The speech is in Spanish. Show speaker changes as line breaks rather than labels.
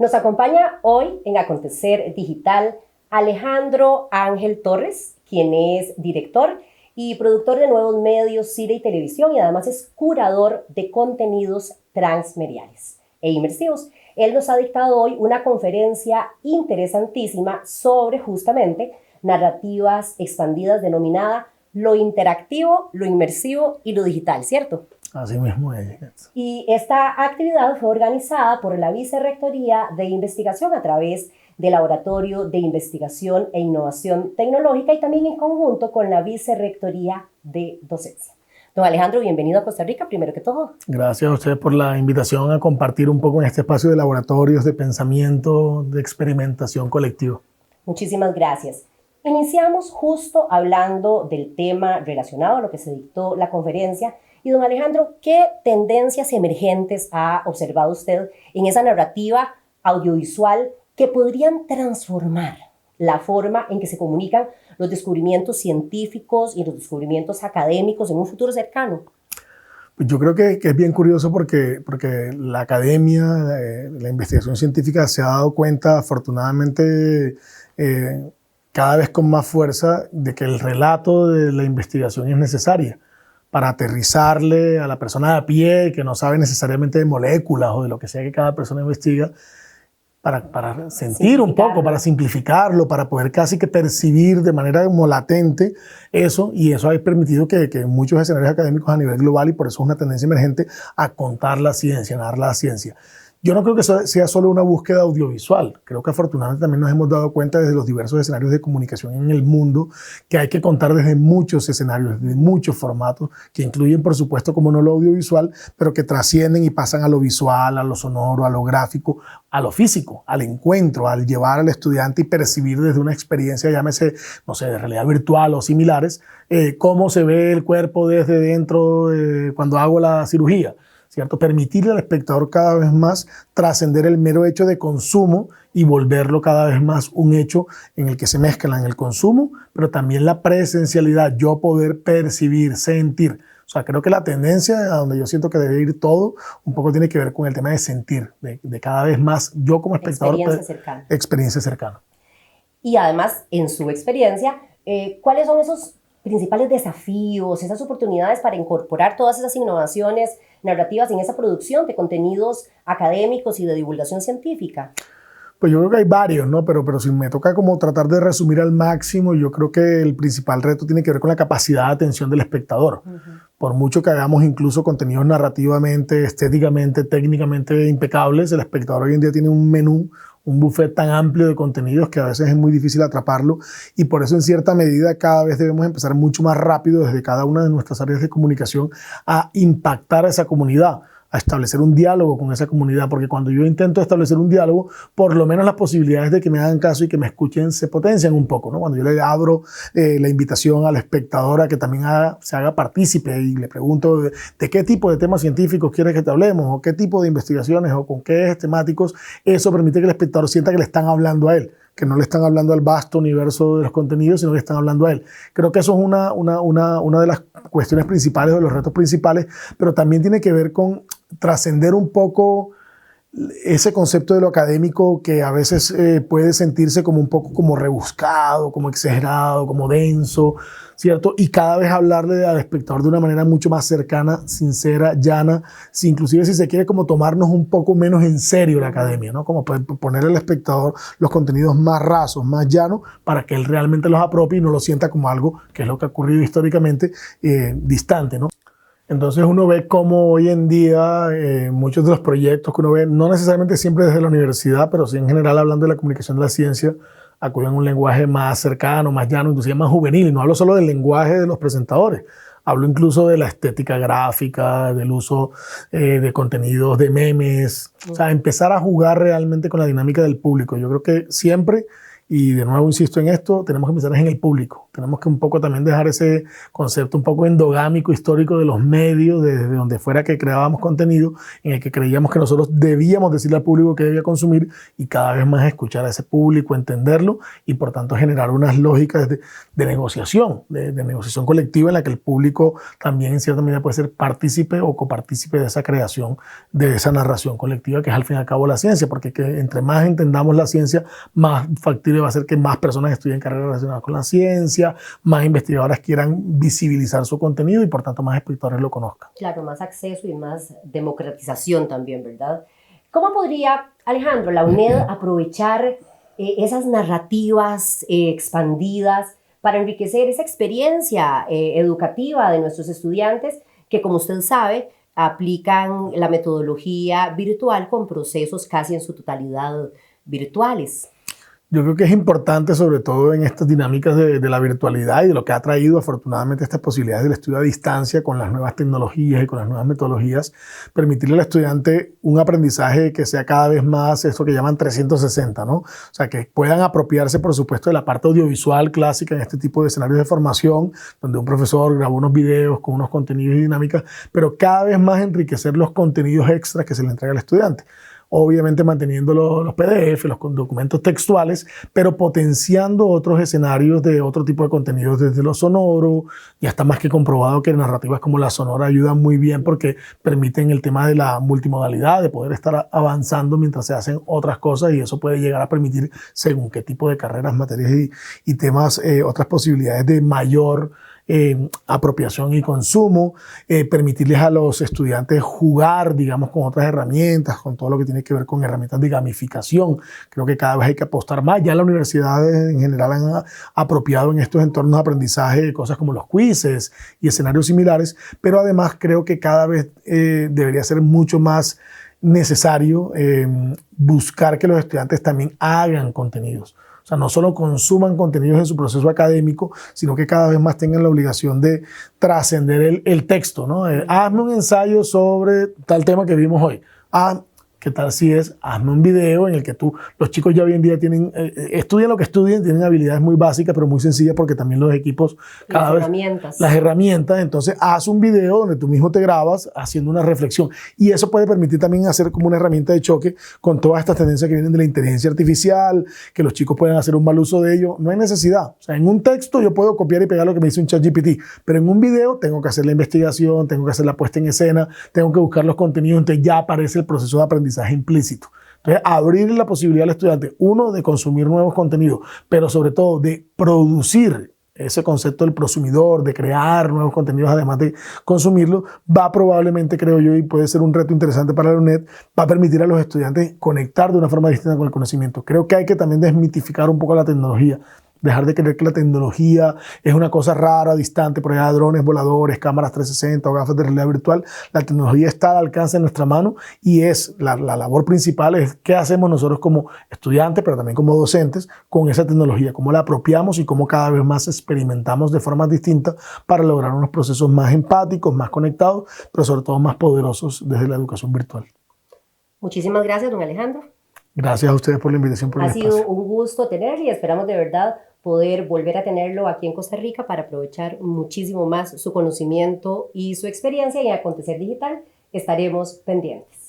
Nos acompaña hoy en Acontecer Digital Alejandro Ángel Torres, quien es director y productor de nuevos medios, cine y televisión, y además es curador de contenidos transmediales e inmersivos. Él nos ha dictado hoy una conferencia interesantísima sobre justamente narrativas expandidas denominada lo interactivo, lo inmersivo y lo digital, ¿cierto?
Así mismo es.
Y esta actividad fue organizada por la Vicerrectoría de Investigación a través del Laboratorio de Investigación e Innovación Tecnológica y también en conjunto con la Vicerrectoría de Docencia. Don Alejandro, bienvenido a Costa Rica, primero que todo.
Gracias a ustedes por la invitación a compartir un poco en este espacio de laboratorios, de pensamiento, de experimentación colectiva.
Muchísimas gracias. Iniciamos justo hablando del tema relacionado a lo que se dictó la conferencia. Y don Alejandro, ¿qué tendencias emergentes ha observado usted en esa narrativa audiovisual que podrían transformar la forma en que se comunican los descubrimientos científicos y los descubrimientos académicos en un futuro cercano?
Pues yo creo que es bien curioso porque la academia, la investigación científica se ha dado cuenta, afortunadamente, cada vez con más fuerza, de que el relato de la investigación es necesaria para aterrizarle a la persona de a pie que no sabe necesariamente de moléculas o de lo que sea que cada persona investiga, para sentir un poco, para simplificarlo, para poder casi que percibir de manera como latente eso, y eso ha permitido que muchos escenarios académicos a nivel global, y por eso es una tendencia emergente, a contar la ciencia, a narrar la ciencia. Yo no creo que eso sea solo una búsqueda audiovisual. Creo que afortunadamente también nos hemos dado cuenta desde los diversos escenarios de comunicación en el mundo que hay que contar desde muchos escenarios, desde muchos formatos, que incluyen, por supuesto, como no lo audiovisual, pero que trascienden y pasan a lo visual, a lo sonoro, a lo gráfico, a lo físico, al encuentro, al llevar al estudiante y percibir desde una experiencia, llámese, no sé, de realidad virtual o similares, cómo se ve el cuerpo desde dentro cuando hago la cirugía. ¿Cierto? Permitirle al espectador cada vez más trascender el mero hecho de consumo y volverlo cada vez más un hecho en el que se mezclan el consumo, pero también la presencialidad, yo poder percibir, sentir. O sea, creo que la tendencia a donde yo siento que debe ir todo, un poco tiene que ver con el tema de sentir, de cada vez más yo como espectador. Experiencia cercana.
Y además, en su experiencia, ¿cuáles son esos principales desafíos, esas oportunidades para incorporar todas esas innovaciones narrativas en esa producción de contenidos académicos y de divulgación científica?
Pues yo creo que hay varios, ¿no? Pero si me toca como tratar de resumir al máximo, yo creo que el principal reto tiene que ver con la capacidad de atención del espectador. Por mucho que hagamos incluso contenidos narrativamente, estéticamente, técnicamente impecables, el espectador hoy en día tiene un menú, un buffet tan amplio de contenidos que a veces es muy difícil atraparlo, y por eso en cierta medida cada vez debemos empezar mucho más rápido desde cada una de nuestras áreas de comunicación a impactar a esa comunidad, a establecer un diálogo con esa comunidad, porque cuando yo intento establecer un diálogo, por lo menos las posibilidades de que me hagan caso y que me escuchen se potencian un poco, ¿no? Cuando yo le abro la invitación al espectador a que también se haga partícipe y le pregunto de qué tipo de temas científicos quieres que te hablemos, o qué tipo de investigaciones, o con qué temáticos, eso permite que el espectador sienta que le están hablando a él, que no le están hablando al vasto universo de los contenidos, sino que están hablando a él. Creo que eso es una de las cuestiones principales, de los retos principales, pero también tiene que ver con trascender un poco ese concepto de lo académico que a veces puede sentirse como un poco como rebuscado, como exagerado, como denso, ¿cierto? Y cada vez hablarle al espectador de una manera mucho más cercana, sincera, llana, inclusive si se quiere como tomarnos un poco menos en serio la academia, ¿no? Como poner al espectador los contenidos más rasos, más llanos, para que él realmente los apropie y no lo sienta como algo, que es lo que ha ocurrido históricamente, distante, ¿no? Entonces uno ve cómo hoy en día muchos de los proyectos que uno ve, no necesariamente siempre desde la universidad, pero sí en general hablando de la comunicación de la ciencia, acuden a un lenguaje más cercano, más llano, inclusive más juvenil. Y no hablo solo del lenguaje de los presentadores, hablo incluso de la estética gráfica, del uso de contenidos, de memes. O sea, empezar a jugar realmente con la dinámica del público. Yo creo que siempre, y de nuevo insisto en esto, tenemos que empezar en el público. Tenemos que un poco también dejar ese concepto un poco endogámico, histórico de los medios, desde donde fuera que creábamos contenido, en el que creíamos que nosotros debíamos decirle al público que debía consumir y cada vez más escuchar a ese público, entenderlo y por tanto generar unas lógicas de negociación, de negociación colectiva en la que el público también en cierta medida puede ser partícipe o copartícipe de esa creación, de esa narración colectiva que es al fin y al cabo la ciencia, porque entre más entendamos la ciencia, más factible va a ser que más personas estudien carreras relacionadas con la ciencia, más investigadoras quieran visibilizar su contenido y por tanto más espectadores lo conozcan.
Claro, más acceso y más democratización también, ¿verdad? ¿Cómo podría, Alejandro, la UNED aprovechar esas narrativas expandidas para enriquecer esa experiencia educativa de nuestros estudiantes que, como usted sabe, aplican la metodología virtual con procesos casi en su totalidad virtuales?
Yo creo que es importante, sobre todo en estas dinámicas de la virtualidad y de lo que ha traído afortunadamente estas posibilidades del estudio a distancia con las nuevas tecnologías y con las nuevas metodologías, permitirle al estudiante un aprendizaje que sea cada vez más esto que llaman 360, ¿no? O sea, que puedan apropiarse, por supuesto, de la parte audiovisual clásica en este tipo de escenarios de formación, donde un profesor grabó unos videos con unos contenidos y dinámicas, pero cada vez más enriquecer los contenidos extras que se le entrega al estudiante. Obviamente manteniendo los PDF, los documentos textuales, pero potenciando otros escenarios de otro tipo de contenidos desde lo sonoro. Ya está más que comprobado que narrativas como la sonora ayudan muy bien porque permiten el tema de la multimodalidad, de poder estar avanzando mientras se hacen otras cosas y eso puede llegar a permitir, según qué tipo de carreras, materias y temas, otras posibilidades de mayor apropiación y consumo, permitirles a los estudiantes jugar, digamos, con otras herramientas, con todo lo que tiene que ver con herramientas de gamificación. Creo que cada vez hay que apostar más. Ya las universidades en general han apropiado en estos entornos de aprendizaje cosas como los quizzes y escenarios similares, pero además creo que cada vez debería ser mucho más necesario buscar que los estudiantes también hagan contenidos. O sea, no solo consuman contenidos en su proceso académico, sino que cada vez más tengan la obligación de trascender el texto, ¿no? Hazme un ensayo sobre tal tema que vimos hoy. ¿Qué tal si hazme un video en el que los chicos ya hoy en día estudian lo que estudian, tienen habilidades muy básicas, pero muy sencillas porque también los equipos las herramientas, entonces haz un video donde tú mismo te grabas haciendo una reflexión y eso puede permitir también hacer como una herramienta de choque con todas estas tendencias que vienen de la inteligencia artificial, que los chicos pueden hacer un mal uso de ello. No hay necesidad. O sea, en un texto yo puedo copiar y pegar lo que me dice un ChatGPT, pero en un video tengo que hacer la investigación, tengo que hacer la puesta en escena, tengo que buscar los contenidos, entonces ya aparece el proceso de aprendizaje implícito. Entonces, abrir la posibilidad al estudiante, uno, de consumir nuevos contenidos, pero sobre todo de producir ese concepto del prosumidor, de crear nuevos contenidos además de consumirlos, va probablemente, creo yo, y puede ser un reto interesante para la UNED, va a permitir a los estudiantes conectar de una forma distinta con el conocimiento. Creo que hay que también desmitificar un poco la tecnología. Dejar de creer que la tecnología es una cosa rara, distante, por allá drones voladores, cámaras 360 o gafas de realidad virtual. La tecnología está al alcance de nuestra mano y es la labor principal es qué hacemos nosotros como estudiantes, pero también como docentes con esa tecnología, cómo la apropiamos y cómo cada vez más experimentamos de formas distintas para lograr unos procesos más empáticos, más conectados, pero sobre todo más poderosos desde la educación virtual.
Muchísimas gracias, don Alejandro.
Gracias a ustedes por la invitación.
Ha sido un gusto tenerlo y esperamos de verdad poder volver a tenerlo aquí en Costa Rica para aprovechar muchísimo más su conocimiento y su experiencia en Acontecer Digital. Estaremos pendientes.